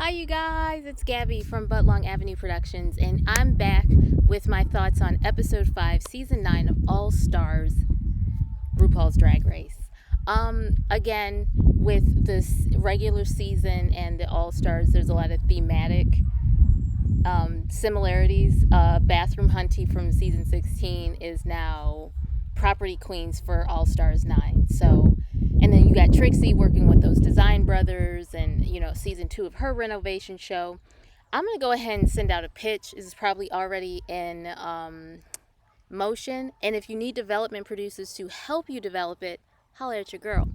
Hi, you guys. It's Gabby from Long Avenue Productions, and I'm back with my thoughts on episode 5, season 9 of All Stars RuPaul's Drag Race. Again, with this regular season and the All Stars, there's a lot of thematic similarities. Bathroom Hunty from season 16 is now property queens for All Stars 9. So, and then you got Trixie working with those design brothers, and season 2 of her renovation show. I'm gonna go ahead and send out a pitch. This is probably already in motion, and if you need development producers to help you develop it, holler at your girl.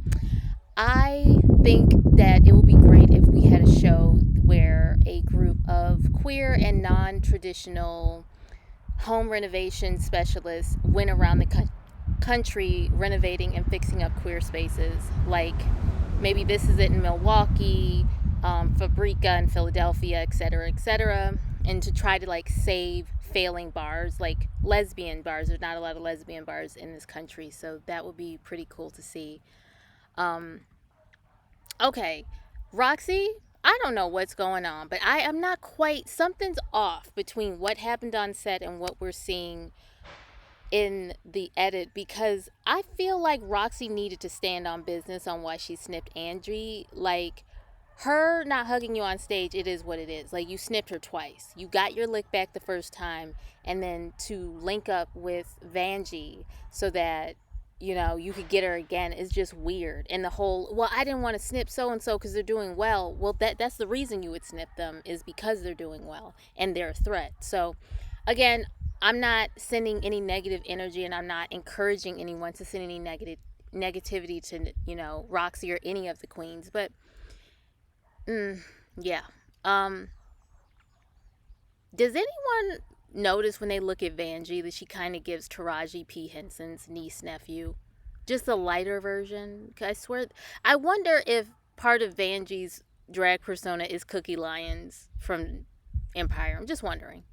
I think that it would be great if we had a show where a group of queer and non-traditional home renovation specialists went around the country renovating and fixing up queer spaces. Like maybe this is it in Milwaukee, Fabrica in Philadelphia, etc., and to try to save failing bars, like lesbian bars. There's not a lot of lesbian bars in this country, so that would be pretty cool to see. Okay, Roxy, I don't know what's going on, but I am not quite, something's off between what happened on set and what we're seeing in the edit, because I feel like Roxy needed to stand on business on why she snipped Angie. Like, her not hugging you on stage, it is what it is. Like, you snipped her twice. You got your lick back the first time, and then to link up with Vanjie so that you could get her again is just weird. And the whole, well, I didn't want to snip so and so because they're doing well. Well, that's the reason you would snip them, is because they're doing well and they're a threat. So again, I'm not sending any negative energy, and I'm not encouraging anyone to send any negativity to Roxy or any of the queens. But yeah. Does anyone notice when they look at Vanjie that she kind of gives Taraji P. Henson's niece-nephew? Just a lighter version? I swear, I wonder if part of Vanjie's drag persona is Cookie Lyons from Empire. I'm just wondering.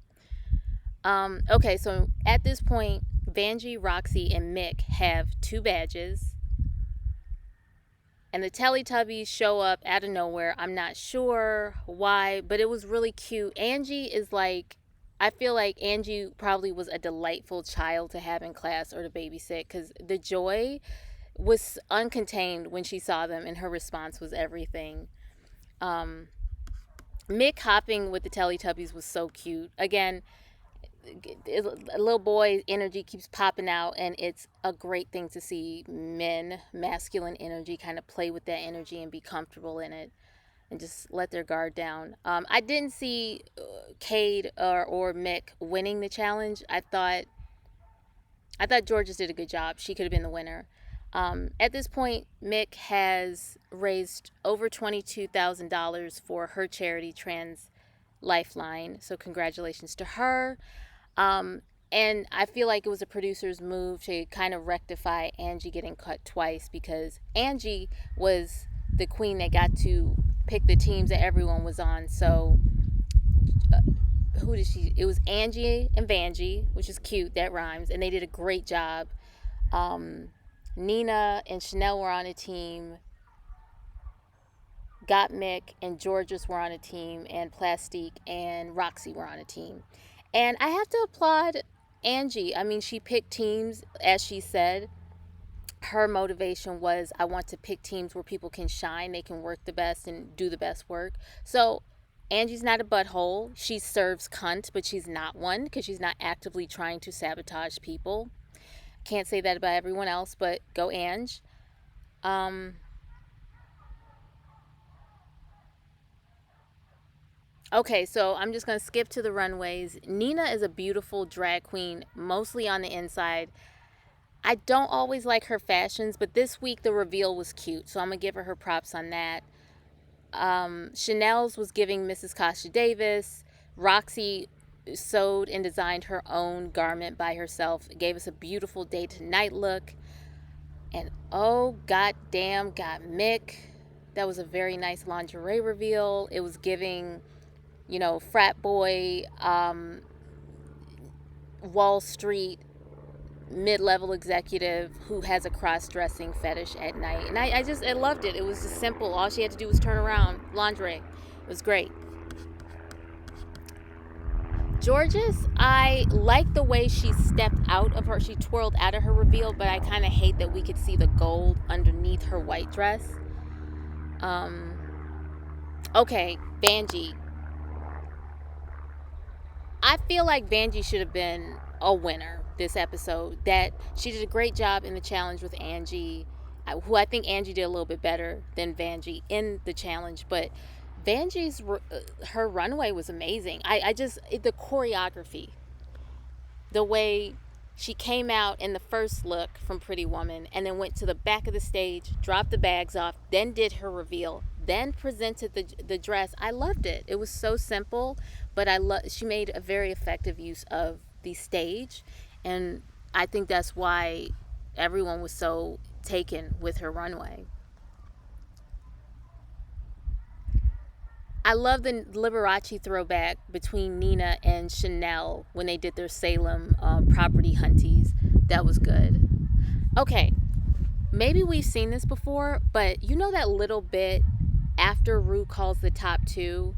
Okay, so at this point, Vanjie, Roxy, and Mick have 2 badges. And the Teletubbies show up out of nowhere. I'm not sure why, but it was really cute. Angie is I feel like Angie probably was a delightful child to have in class or to babysit, because the joy was uncontained when she saw them, and her response was everything. Mick hopping with the Teletubbies was so cute. Again, a little boy energy keeps popping out, and it's a great thing to see masculine energy, kind of play with that energy and be comfortable in it and just let their guard down. I didn't see Cade or Mick winning the challenge. I thought Georges did a good job. She could have been the winner. At this point, Mick has raised over $22,000 for her charity, Trans Lifeline. So congratulations to her. And I feel like it was a producer's move to kind of rectify Angie getting cut twice, because Angie was the queen that got to pick the teams that everyone was on. So it was Angie and Vanjie, which is cute, that rhymes, and they did a great job. Nina and Chanel were on a team. Gottmik and Georges were on a team, and Plastique and Roxy were on a team. And I have to applaud Angie. I mean, she picked teams, as she said. Her motivation was, I want to pick teams where people can shine, they can work the best and do the best work. So Angie's not a butthole. She serves cunt, but she's not one, because she's not actively trying to sabotage people. Can't say that about everyone else, but go Ange. Okay, so I'm just going to skip to the runways. Nina is a beautiful drag queen, mostly on the inside. I don't always like her fashions, but this week the reveal was cute, so I'm going to give her props on that. Chanel's was giving Mrs. Kasha Davis. Roxy sewed and designed her own garment by herself. It gave us a beautiful day to night look. And oh, goddamn, got Mick. That was a very nice lingerie reveal. It was giving, frat boy, Wall Street mid-level executive who has a cross-dressing fetish at night. And I loved it. It was just simple. All she had to do was turn around. Lingerie. It was great. Georges, I like the way she she twirled out of her reveal, but I kind of hate that we could see the gold underneath her white dress. Um, okay, Vanjie. I feel like Vanjie should have been a winner this episode. That she did a great job in the challenge with Angie, who I think Angie did a little bit better than Vanjie in the challenge, but Vanjie's her runway was amazing. The choreography, the way she came out in the first look from Pretty Woman and then went to the back of the stage, dropped the bags off, then did her reveal, then presented the dress. I loved it. It was so simple, but she made a very effective use of the stage, and I think that's why everyone was so taken with her runway. I love the Liberace throwback between Nina and Chanel when they did their Salem property hunties. That was good. Okay, maybe we've seen this before, but you know that little bit after Ru calls the top two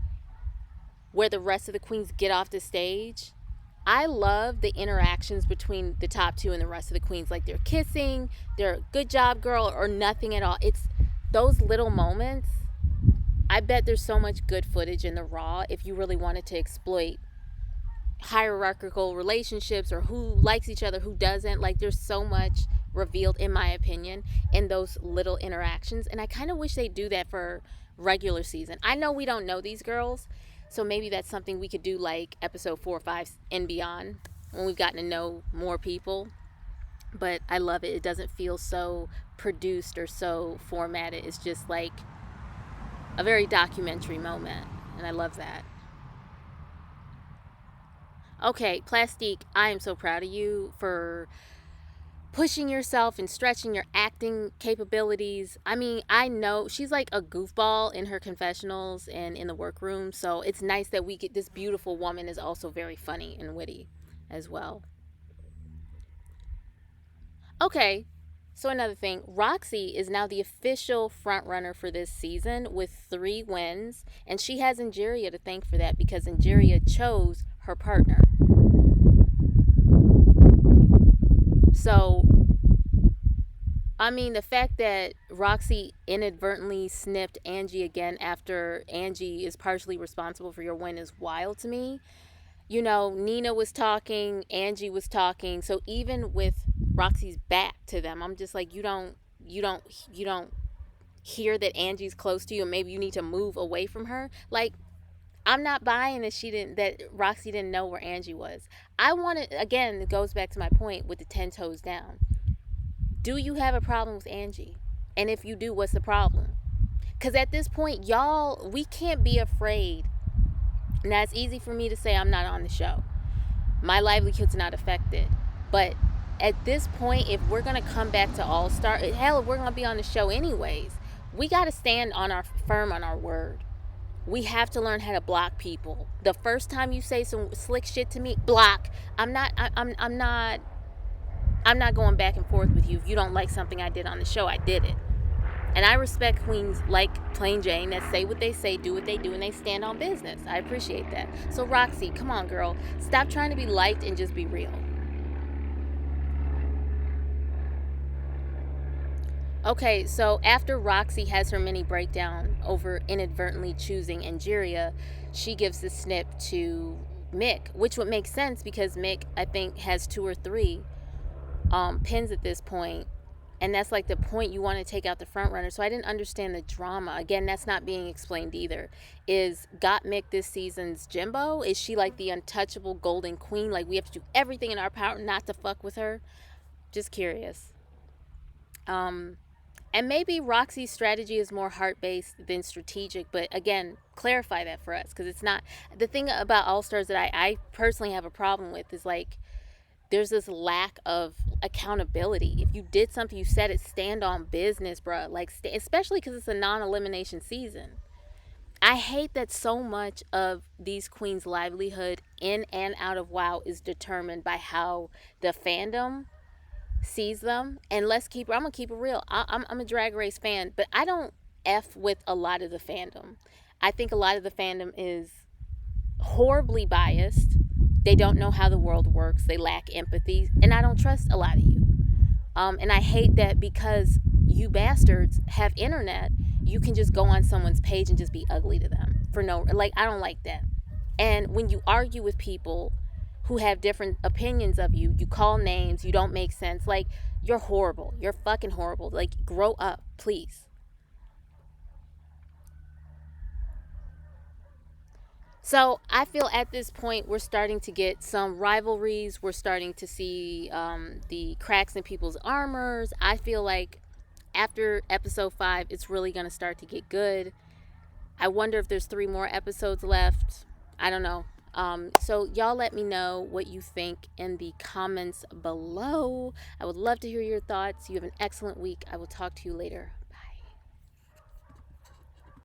where the rest of the queens get off the stage? I love the interactions between the top two and the rest of the queens. Like they're kissing, they're good job girl, or nothing at all. It's those little moments. I bet there's so much good footage in the Raw if you really wanted to exploit hierarchical relationships or who likes each other, who doesn't. Like there's so much revealed, in my opinion, in those little interactions. And I kind of wish they'd do that for regular season. I know we don't know these girls, so maybe that's something we could do like episode 4 or 5 and beyond when we've gotten to know more people. But I love it. It doesn't feel so produced or so formatted. It's just like a very documentary moment, and I love that. Okay, Plastique, I am so proud of you for pushing yourself and stretching your acting capabilities. I mean, I know she's like a goofball in her confessionals and in the workroom, so it's nice that we get this beautiful woman is also very funny and witty as well. Okay, so another thing, Roxy is now the official front runner for this season with 3 wins, and she has Ingeria to thank for that because Ingeria chose her partner. So, I mean, the fact that Roxy inadvertently snipped Angie again after Angie is partially responsible for your win is wild to me. You know, Nina was talking, Angie was talking, so even with Roxy's back to them, I'm just like, you don't hear that Angie's close to you and maybe you need to move away from her. Like, I'm not buying that Roxy didn't know where Angie was. I want to, again, it goes back to my point with the 10 toes down. Do you have a problem with Angie? And if you do, what's the problem? Because at this point, y'all, we can't be afraid. Now, it's easy for me to say I'm not on the show. My livelihood's not affected. But at this point, if we're going to come back to All-Star, hell, if we're going to be on the show anyways, we got to stand firm on our word. We have to learn how to block people. The first time you say some slick shit to me, block. I'm not going back and forth with you. If you don't like something I did on the show, I did it. And I respect queens like Plain Jane that say what they say, do what they do, and they stand on business. I appreciate that. So Roxy, come on, girl. Stop trying to be liked and just be real. Okay, so after Roxy has her mini breakdown over inadvertently choosing Ingeria, she gives the snip to Mick, which would make sense because Mick, I think, has 2 or 3 pins at this point. And that's like the point you want to take out the front runner. So I didn't understand the drama. Again, that's not being explained either. Is Got Mick this season's Jimbo? Is she like the untouchable golden queen? Like we have to do everything in our power not to fuck with her? Just curious. And maybe Roxy's strategy is more heart-based than strategic. But again, clarify that for us. Because it's not... The thing about All-Stars that I personally have a problem with is like... There's this lack of accountability. If you did something, you said it, stand on business, bruh. Like, especially because it's a non-elimination season. I hate that so much of these queens' livelihood in and out of WoW is determined by how the fandom sees them. And I'm gonna keep it real. I'm a Drag Race fan, but I don't F with a lot of the fandom. I think a lot of the fandom is horribly biased. They don't know how the world works. They lack empathy. And I don't trust a lot of you. And I hate that because you bastards have internet, you can just go on someone's page and just be ugly to them for no, like, I don't like that. And when you argue with people who have different opinions of you, you call names, you don't make sense. Like, you're horrible. You're fucking horrible. Like, grow up, please. So I feel at this point we're starting to get some rivalries. We're starting to see the cracks in people's armors. I feel like after episode 5, it's really going to start to get good. I wonder if there's 3 more episodes left. I don't know. So y'all let me know what you think in the comments below. I would love to hear your thoughts. You have an excellent week. I will talk to you later.